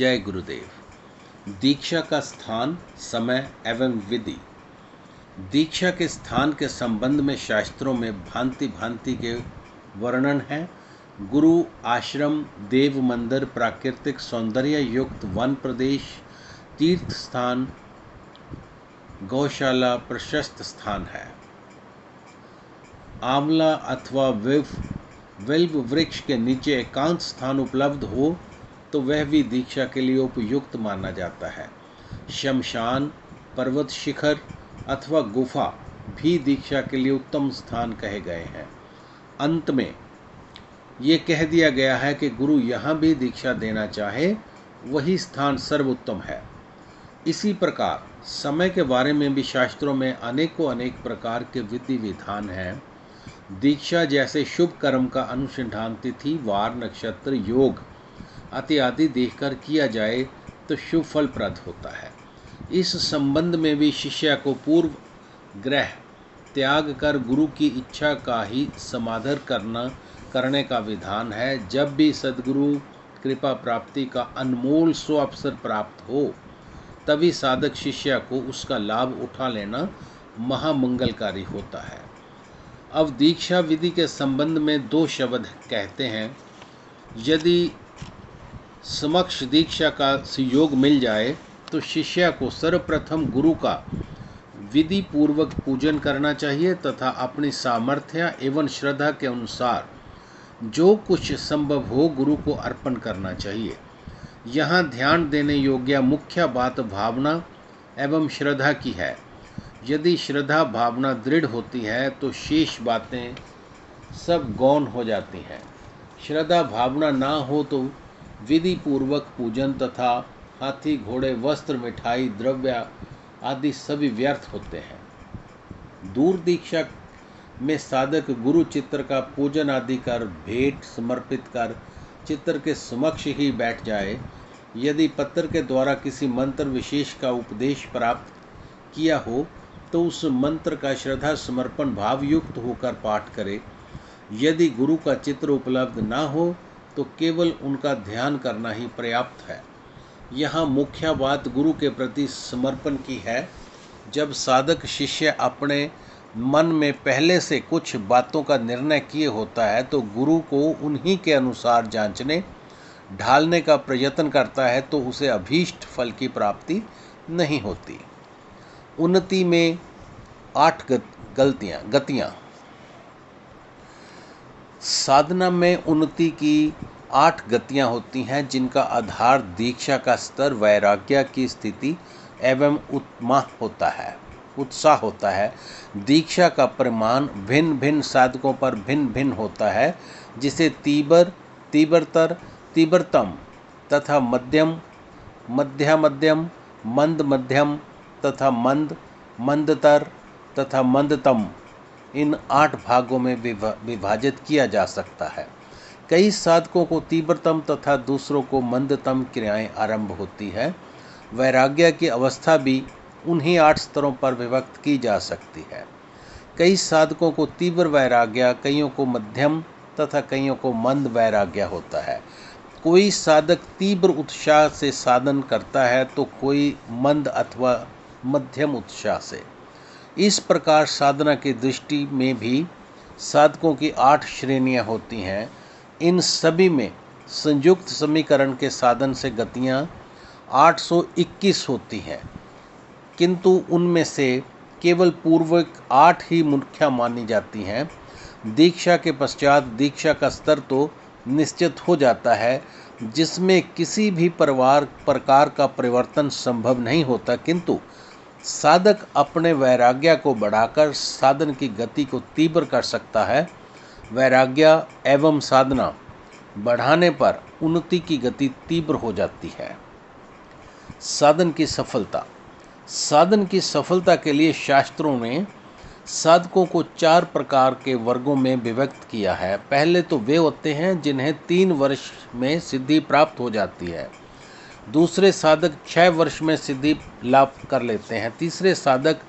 जय गुरुदेव। दीक्षा का स्थान, समय एवं विधि। दीक्षा के स्थान के संबंध में शास्त्रों में भांति भांति के वर्णन है। गुरु, आश्रम, देव मंदिर, प्राकृतिक सौंदर्य युक्त वन प्रदेश, तीर्थ स्थान, गौशाला प्रशस्त स्थान है। आंवला अथवा विल्व वृक्ष के नीचे एकांत स्थान उपलब्ध हो तो वह भी दीक्षा के लिए उपयुक्त माना जाता है। शमशान, पर्वत शिखर अथवा गुफा भी दीक्षा के लिए उत्तम स्थान कहे गए हैं। अंत में ये कह दिया गया है कि गुरु यहाँ भी दीक्षा देना चाहे वही स्थान सर्वोत्तम है। इसी प्रकार समय के बारे में भी शास्त्रों में अनेक प्रकार के विधि विधान हैं। दीक्षा जैसे शुभ कर्म का अनुसंधान तिथि, वार, नक्षत्र, योग इत्यादि देखकर किया जाए तो शुभ फलप्रद होता है। इस संबंध में भी शिष्य को पूर्व ग्रह त्याग कर गुरु की इच्छा का ही समादर करने का विधान है। जब भी सद्गुरु कृपा प्राप्ति का अनमोल अवसर प्राप्त हो तभी साधक शिष्य को उसका लाभ उठा लेना महामंगलकारी होता है। अब दीक्षा विधि के संबंध में दो शब्द कहते हैं। यदि समक्ष दीक्षा का सुयोग मिल जाए तो शिष्य को सर्वप्रथम गुरु का विधि पूर्वक पूजन करना चाहिए तथा अपनी सामर्थ्य एवं श्रद्धा के अनुसार जो कुछ संभव हो गुरु को अर्पण करना चाहिए। यहाँ ध्यान देने योग्य मुख्य बात भावना एवं श्रद्धा की है। यदि श्रद्धा भावना दृढ़ होती है तो शेष बातें सब गौण हो जाती हैं। श्रद्धा भावना ना हो तो विधि पूर्वक पूजन तथा हाथी, घोड़े, वस्त्र, मिठाई, द्रव्य आदि सभी व्यर्थ होते हैं। दूर दीक्षा में साधक गुरु चित्र का पूजन आदि कर भेंट समर्पित कर चित्र के समक्ष ही बैठ जाए। यदि पत्र के द्वारा किसी मंत्र विशेष का उपदेश प्राप्त किया हो तो उस मंत्र का श्रद्धा समर्पण भाव युक्त होकर पाठ करे। यदि गुरु का चित्र उपलब्ध ना हो तो केवल उनका ध्यान करना ही पर्याप्त है। यहाँ मुख्य बात गुरु के प्रति समर्पण की है। जब साधक शिष्य अपने मन में पहले से कुछ बातों का निर्णय किए होता है तो गुरु को उन्हीं के अनुसार जांचने ढालने का प्रयत्न करता है तो उसे अभीष्ट फल की प्राप्ति नहीं होती। उन्नति में 8 गतियाँ। साधना में उन्नति की 8 गतियाँ होती हैं जिनका आधार दीक्षा का स्तर, वैराग्य की स्थिति एवं उत्साह होता है। दीक्षा का परिमाण भिन्न भिन्न साधकों पर भिन्न भिन्न होता है, जिसे तीव्र, तीव्रतर, तीव्रतम तथा मध्यम, मध्यम, मंद मध्यम तथा मंद, मंदतर तथा मंदतम इन 8 भागों में विभाजित किया जा सकता है। कई साधकों को तीव्रतम तथा दूसरों को मंदतम क्रियाएं आरंभ होती है। वैराग्य की अवस्था भी उन्हीं 8 स्तरों पर विभक्त की जा सकती है। कई साधकों को तीव्र वैराग्य, कईयों को मध्यम तथा कईयों को मंद वैराग्य होता है। कोई साधक तीव्र उत्साह से साधन करता है तो कोई मंद अथवा मध्यम उत्साह से। इस प्रकार साधना की दृष्टि में भी साधकों की 8 श्रेणियां होती हैं। इन सभी में संयुक्त समीकरण के साधन से गतियां 821 होती हैं, किंतु उनमें से केवल पूर्वक 8 ही मुख्य मानी जाती हैं। दीक्षा के पश्चात दीक्षा का स्तर तो निश्चित हो जाता है जिसमें किसी भी प्रकार का परिवर्तन संभव नहीं होता, किंतु साधक अपने वैराग्य को बढ़ाकर साधन की गति को तीव्र कर सकता है। वैराग्य एवं साधना बढ़ाने पर उन्नति की गति तीव्र हो जाती है। साधन की सफलता। साधन की सफलता के लिए शास्त्रों ने साधकों को 4 प्रकार के वर्गों में विभक्त किया है। पहले तो वे होते हैं जिन्हें 3 वर्ष में सिद्धि प्राप्त हो जाती है। दूसरे साधक 6 वर्ष में सिद्धि लाभ कर लेते हैं। तीसरे साधक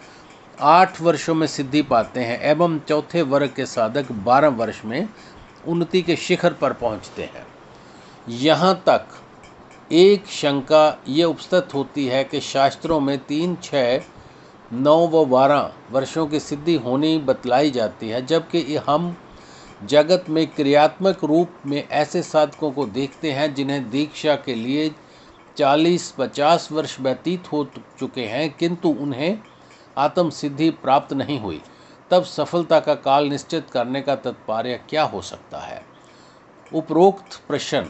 8 वर्षों में सिद्धि पाते हैं एवं चौथे वर्ग के साधक 12 वर्ष में उन्नति के शिखर पर पहुंचते हैं। यहाँ तक एक शंका ये उपस्थित होती है कि शास्त्रों में 3, 6, 9 व 12 वर्षों की सिद्धि होनी बतलाई जाती है, जबकि हम जगत में क्रियात्मक रूप में ऐसे साधकों को देखते हैं जिन्हें दीक्षा के लिए 40-50 वर्ष व्यतीत हो चुके हैं, किंतु उन्हें आत्म सिद्धि प्राप्त नहीं हुई। तब सफलता का काल निश्चित करने का तात्पर्य क्या हो सकता है? उपरोक्त प्रश्न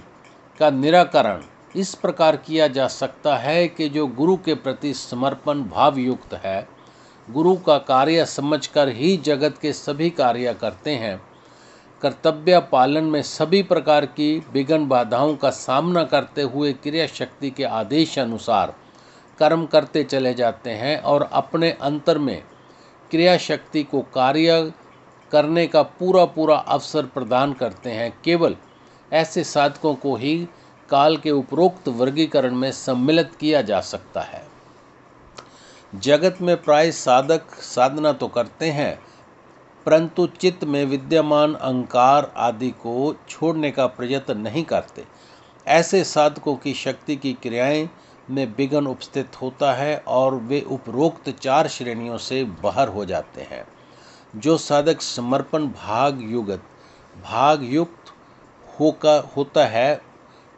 का निराकरण इस प्रकार किया जा सकता है कि जो गुरु के प्रति समर्पण भाव युक्त है, गुरु का कार्य समझकर ही जगत के सभी कार्य करते हैं, कर्तव्य पालन में सभी प्रकार की विघ्न बाधाओं का सामना करते हुए क्रिया शक्ति के आदेश अनुसार कर्म करते चले जाते हैं और अपने अंतर में क्रिया शक्ति को कार्य करने का पूरा पूरा अवसर प्रदान करते हैं, केवल ऐसे साधकों को ही काल के उपरोक्त वर्गीकरण में सम्मिलित किया जा सकता है। जगत में प्राय साधक साधना तो करते हैं, परंतु चित्त में विद्यमान अहंकार आदि को छोड़ने का प्रयत्न नहीं करते। ऐसे साधकों की शक्ति की क्रियाएं में विघ्न उपस्थित होता है और वे उपरोक्त 4 श्रेणियों से बाहर हो जाते हैं। जो साधक समर्पण भाग युक्त होता है,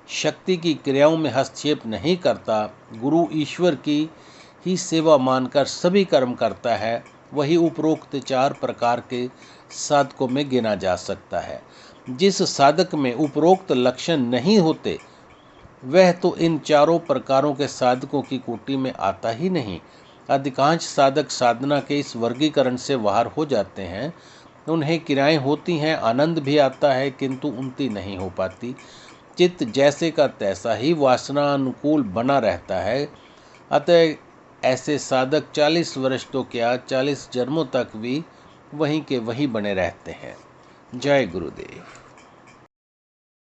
शक्ति की क्रियाओं में हस्तक्षेप नहीं करता, गुरु ईश्वर की ही सेवा मानकर सभी कर्म करता है, वही उपरोक्त 4 प्रकार के साधकों में गिना जा सकता है। जिस साधक में उपरोक्त लक्षण नहीं होते, वह तो इन चारों प्रकारों के साधकों की कोटि में आता ही नहीं। अधिकांश साधक साधना के इस वर्गीकरण से बाहर हो जाते हैं। उन्हें क्रियाएं होती हैं, आनंद भी आता है, किंतु उन्नति नहीं हो पाती। चित्त जैसे का तैसा ही वासना अनुकूल बना रहता है। अतः ऐसे साधक 40 वर्ष तो क्या 40 जन्मों तक भी वहीं के वहीं बने रहते हैं। जय गुरुदेव।